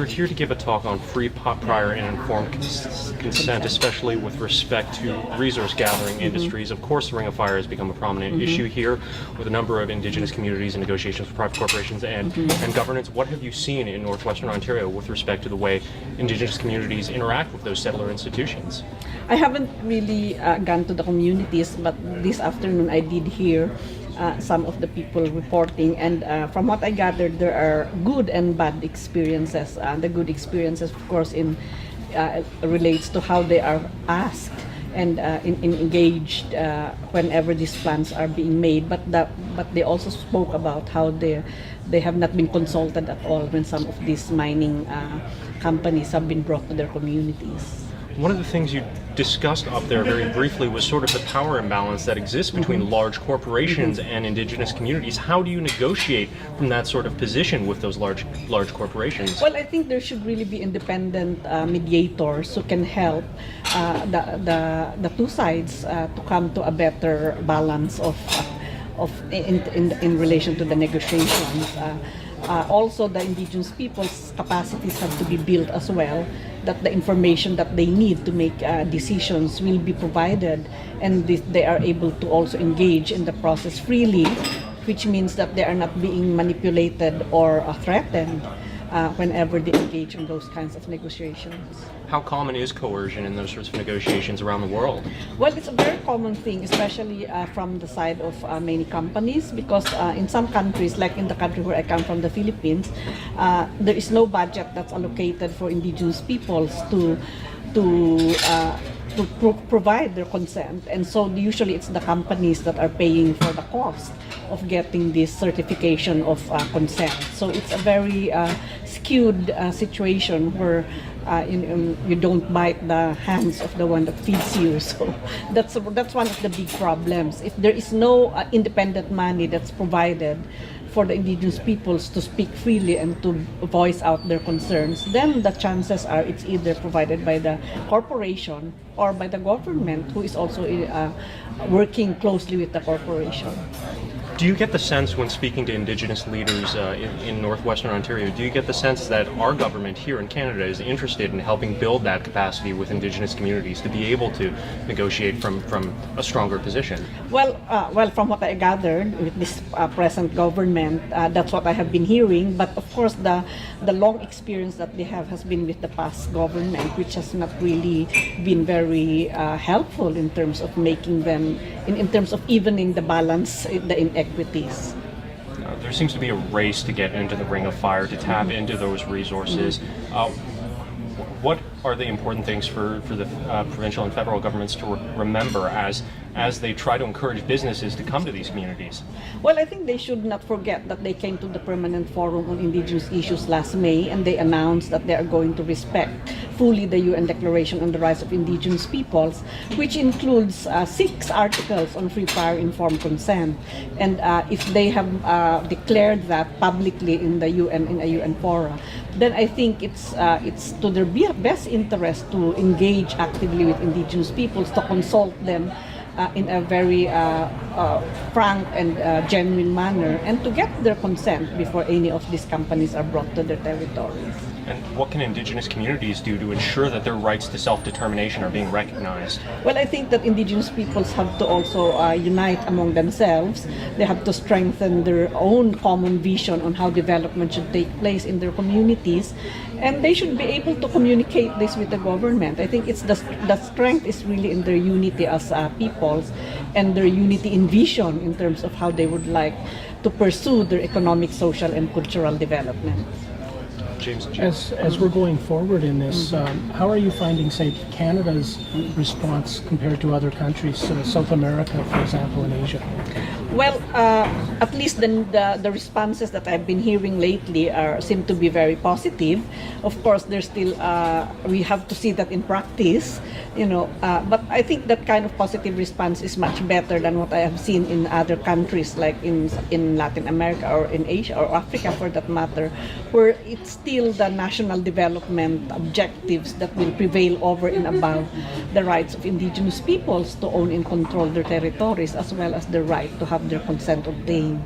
You're here to give a talk on free, prior, and informed consent, especially with respect to resource gathering industries. Of course, the Ring of Fire has become a prominent issue here with a number of Indigenous communities and negotiations with private corporations and governance. What have you seen in Northwestern Ontario with respect to the way Indigenous communities interact with those settler institutions? I haven't really gone to the communities, but this afternoon I did hear some of the people reporting, and from what I gathered, there are good and bad experiences. The good experiences, of course, relates to how they are asked and engaged whenever these plans are being made. But they also spoke about how they have not been consulted at all when some of these mining companies have been brought to their communities. One of the things you discussed up there very briefly was sort of the power imbalance that exists between large corporations and Indigenous communities. How do you negotiate from that sort of position with those large corporations? Well, I think there should really be independent mediators who can help the two sides to come to a better balance in relation to the negotiations. Also, the Indigenous people's capacities have to be built as well, that the information that they need to make decisions will be provided, and they are able to also engage in the process freely, which means that they are not being manipulated or threatened whenever they engage in those kinds of negotiations. How common is coercion in those sorts of negotiations around the world? Well, it's a very common thing, especially from the side of many companies, because in some countries, like in the country where I come from, the Philippines, there is no budget that's allocated for Indigenous peoples to provide their consent, and so usually it's the companies that are paying for the cost of getting this certification of consent. So it's a very skewed situation where you don't bite the hands of the one that feeds you. So that's one of the big problems. If there is no independent money that's provided for the Indigenous peoples to speak freely and to voice out their concerns, then the chances are it's either provided by the corporation or by the government, who is also working closely with the corporation. Do you get the sense when speaking to Indigenous leaders in Northwestern Ontario, do you get the sense that our government here in Canada is interested in helping build that capacity with Indigenous communities to be able to negotiate from a stronger position? Well, from what I gathered with this present government, that's what I have been hearing. But of course, the long experience that they have has been with the past government, which has not really been very helpful in terms of making them, in terms of evening the balance, the inequities. There seems to be a race to get into the Ring of Fire, to tap into those resources. What are the important things for the provincial and federal governments to remember as they try to encourage businesses to come to these communities? Well, I think they should not forget that they came to the Permanent Forum on Indigenous Issues last May, and they announced that they are going to respect fully the UN Declaration on the Rights of Indigenous Peoples, which includes 6 articles on free, prior, informed consent. And if they have declared that publicly in the UN, in a UN forum, then I think it's to their best interest to engage actively with Indigenous peoples, to consult them in a very frank and genuine manner, and to get their consent before any of these companies are brought to their territories. And what can Indigenous communities do to ensure that their rights to self-determination are being recognized? Well, I think that Indigenous peoples have to also unite among themselves. They have to strengthen their own common vision on how development should take place in their communities, and they should be able to communicate this with the government. I think it's the strength is really in their unity as peoples, and their unity in vision in terms of how they would like to pursue their economic, social, and cultural development. As we're going forward in this, how are you finding, say, Canada's response compared to other countries, South America, for example, and Asia? Well, at least the responses that I've been hearing lately seem to be very positive. Of course, there's still we have to see that in practice, But I think that kind of positive response is much better than what I have seen in other countries, like in Latin America or in Asia or Africa, for that matter, where it's still the national development objectives that will prevail over and above the rights of indigenous peoples to own and control their territories, as well as the right to have their consent obtained.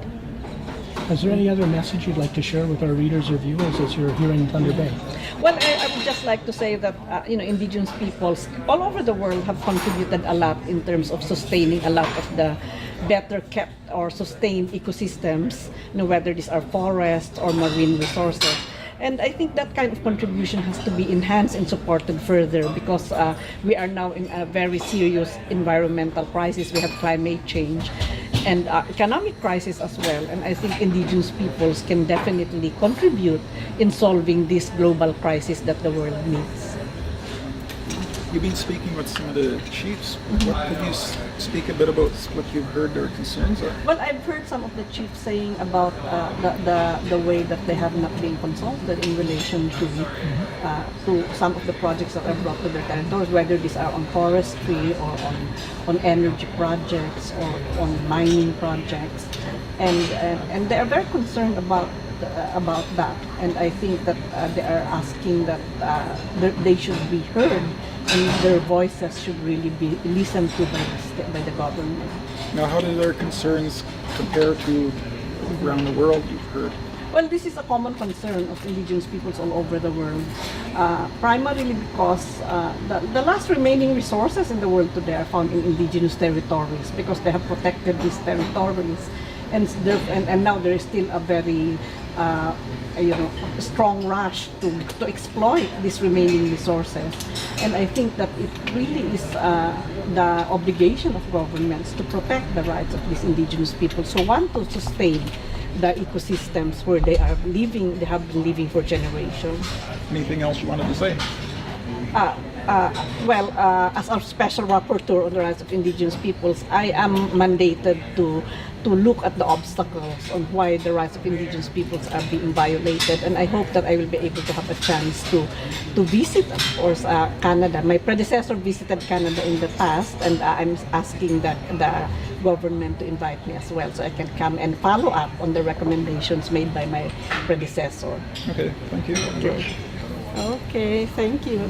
Is there any other message you'd like to share with our readers or viewers as you're here in Thunder Bay? Well, I would just like to say that Indigenous peoples all over the world have contributed a lot in terms of sustaining a lot of the better kept or sustained ecosystems, whether these are forests or marine resources. And I think that kind of contribution has to be enhanced and supported further because we are now in a very serious environmental crisis. We have climate change and economic crisis as well. And I think Indigenous peoples can definitely contribute in solving this global crisis that the world needs. You've been speaking with some of the chiefs. What could you speak a bit about what you've heard their concerns are? Well, I've heard some of the chiefs saying about the way that they have not been consulted in relation to some of the projects that are brought to their territories, whether these are on forestry or on energy projects or on mining projects, and they are very concerned about that. And I think that they are asking that they should be heard. And their voices should really be listened to by the government. Now, how do their concerns compare to around the world you've heard? Well, this is a common concern of Indigenous peoples all over the world, primarily because the last remaining resources in the world today are found in Indigenous territories because they have protected these territories, and now there is still a very strong rush to exploit these remaining resources. And I think that it really is the obligation of governments to protect the rights of these Indigenous peoples who want to sustain the ecosystems where they have been living for generations. Anything else you wanted to say? As our Special Rapporteur on the Rights of Indigenous Peoples, I am mandated to look at the obstacles on why the rights of Indigenous peoples are being violated, and I hope that I will be able to have a chance to visit, of course, Canada. My predecessor visited Canada in the past, and I'm asking the government to invite me as well so I can come and follow up on the recommendations made by my predecessor. Okay, thank you. Okay, thank you.